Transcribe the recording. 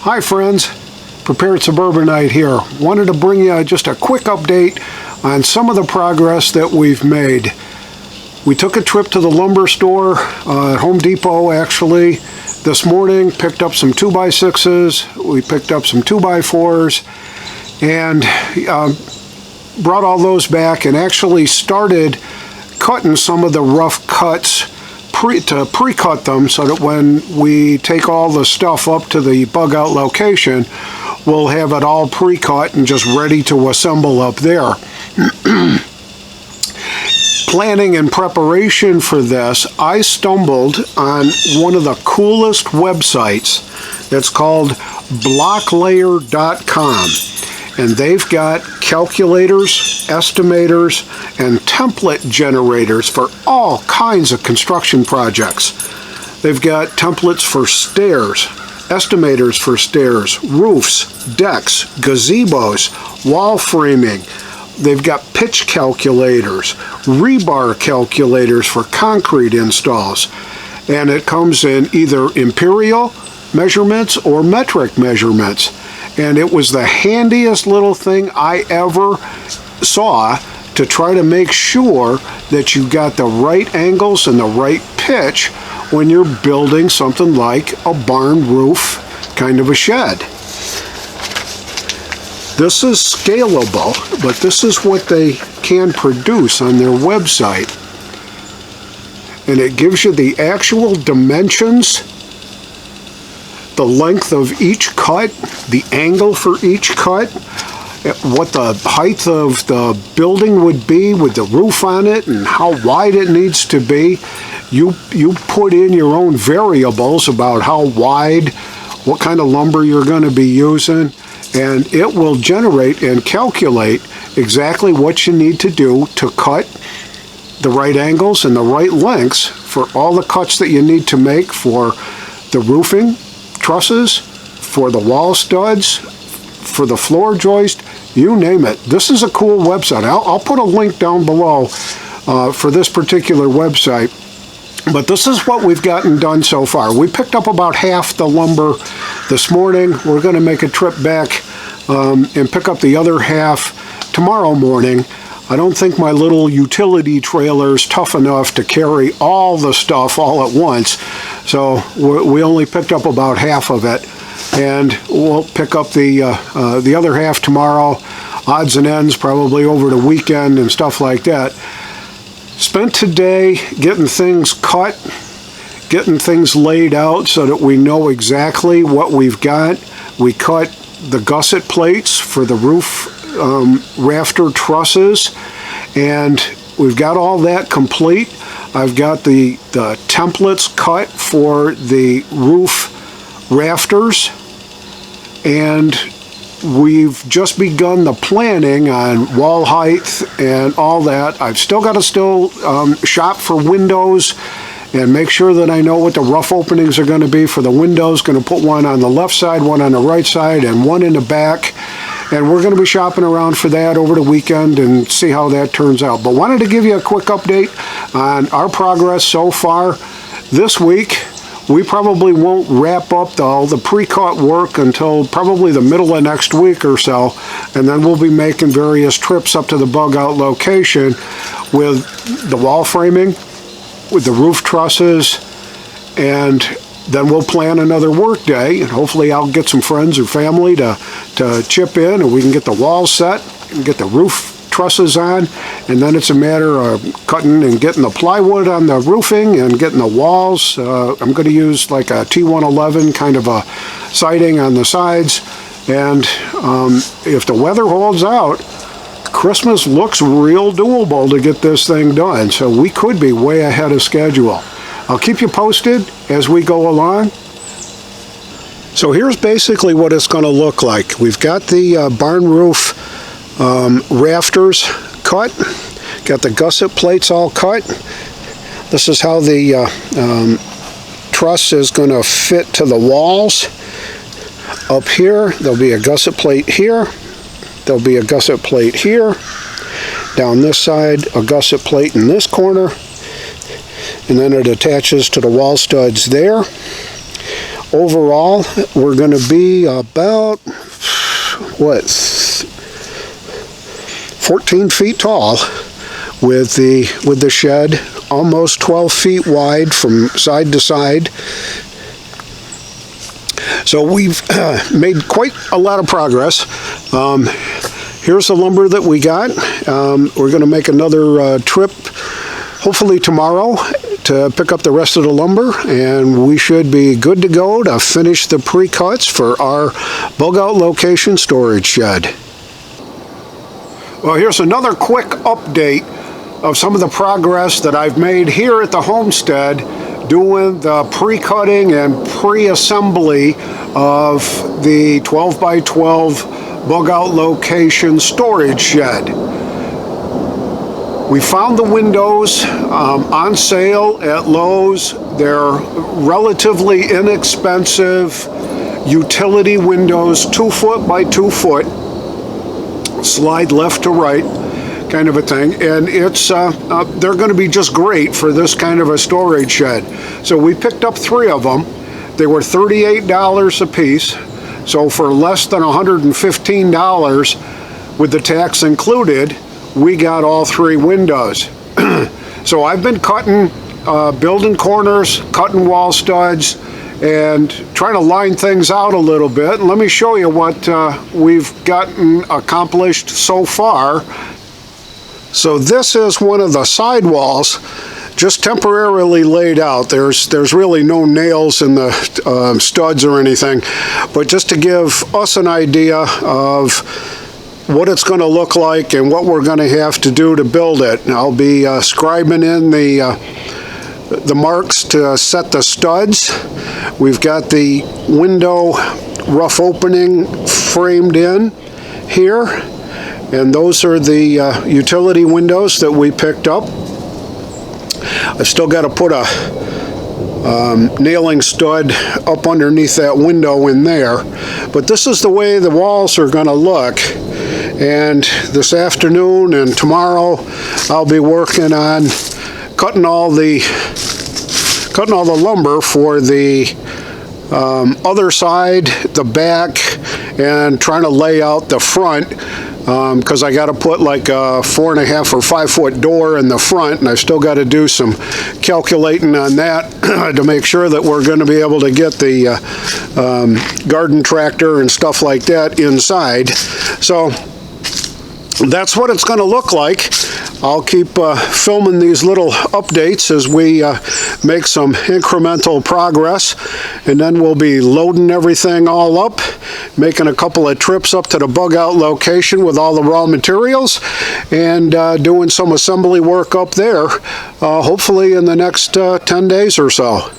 Hi friends, Prepared Suburbanite here. Wanted to bring you just a quick update on some of the progress that we've made. We took a trip to the lumber store at Home Depot actually this morning, picked up some 2x6s, we picked up some 2x4s, and brought all those back and actually started cutting some of the rough cuts to pre-cut them so that when we take all the stuff up to the bug out location, we'll have it all pre-cut and just ready to assemble up there. Planning and preparation for this, I stumbled on one of the coolest websites that's called blocklayer.com. And they've got calculators, estimators, and template generators for all kinds of construction projects. They've got templates for stairs, estimators for stairs, roofs, decks, gazebos, wall framing. They've got pitch calculators, rebar calculators for concrete installs. And it comes in either imperial measurements or metric measurements. And it was the handiest little thing I ever saw to try to make sure that you got the right angles and the right pitch when you're building something like a barn roof kind of a shed. This is scalable, but this is what they can produce on their website. And it gives you the actual dimensions, the length of each cut, the angle for each cut, what the height of the building would be with the roof on it and how wide it needs to be. You put in your own variables about how wide, what kind of lumber you're going to be using, and it will generate and calculate exactly what you need to do to cut the right angles and the right lengths for all the cuts that you need to make for the roofing trusses, for the wall studs, for the floor joist, you name it. This is a cool website. I'll put a link down below for this particular website. But this is what we've gotten done so far. We picked up about half the lumber this morning. We're going to make a trip back and pick up the other half tomorrow morning. I don't think my little utility trailer is tough enough to carry all the stuff all at once, so we only picked up about half of it, and we'll pick up the other half tomorrow, odds and ends probably over the weekend and stuff like that. Spent today getting things cut, getting things laid out so that we know exactly what we've got. We cut the gusset plates for the roof rafter trusses, and we've got all that complete. I've got the templates cut for the roof rafters, and we've just begun the planning on wall height and all that. I've still got to shop for windows and make sure that I know what the rough openings are going to be for the windows. Going to put one on the left side, one on the right side, and one in the back. And we're going to be shopping around for that over the weekend and see how that turns out. But wanted to give you a quick update on our progress so far. This week, we probably won't wrap up all the pre-cut work until probably the middle of next week or so. And then we'll be making various trips up to the bug out location with the wall framing, with the roof trusses, and then we'll plan another work day, and hopefully I'll get some friends or family to chip in, and we can get the walls set and get the roof trusses on, and then it's a matter of cutting and getting the plywood on the roofing and getting the walls. I'm going to use like a T111 kind of a siding on the sides, and if the weather holds out, Christmas looks real doable to get this thing done, so we could be way ahead of schedule. I'll keep you posted as we go along. So here's basically what it's going to look like. We've got the barn roof rafters cut, got the gusset plates all cut. This is how the truss is going to fit to the walls. Up here, there'll be a gusset plate here. There'll be a gusset plate here. Down this side, a gusset plate in this corner. And then it attaches to the wall studs there. overall, we're going to be about, what, 14 feet tall with the shed, almost 12 feet wide from side to side. So we've made quite a lot of progress. Here's the lumber that we got. We're going to make another trip, hopefully tomorrow, to pick up the rest of the lumber, and we should be good to go to finish the pre-cuts for our bug-out location storage shed. Well, here's another quick update of some of the progress that I've made here at the homestead doing the pre-cutting and pre-assembly of the 12 by 12 bug-out location storage shed. We found the windows on sale at Lowe's. They're relatively inexpensive utility windows, 2 foot by 2 foot, slide left to right kind of a thing, and it's they're going to be just great for this kind of a storage shed. So we picked up 3 of them. They were $38 a piece, so for less than $115 with the tax included, we got all 3 windows. So I've been cutting, building corners, cutting wall studs, and trying to line things out a little bit. And let me show you what we've gotten accomplished so far. So this is one of the side walls, just temporarily laid out. There's really no nails in the studs or anything, but just to give us an idea of what it's going to look like and what we're going to have to do to build it. And I'll be scribing in the marks to set the studs. We've got the window rough opening framed in here, and those are the utility windows that we picked up. I've still got to put a nailing stud up underneath that window in there, but this is the way the walls are going to look. And this afternoon and tomorrow I'll be working on cutting all the lumber for the other side, the back, and trying to lay out the front, because I got to put like a 4.5 or 5 foot door in the front, and I still got to do some calculating on that to make sure that we're going to be able to get the garden tractor and stuff like that inside. So that's what it's going to look like. I'll keep filming these little updates as we make some incremental progress, and then we'll be loading everything all up, making a couple of trips up to the bug-out location with all the raw materials, and doing some assembly work up there, hopefully in the next 10 days or so.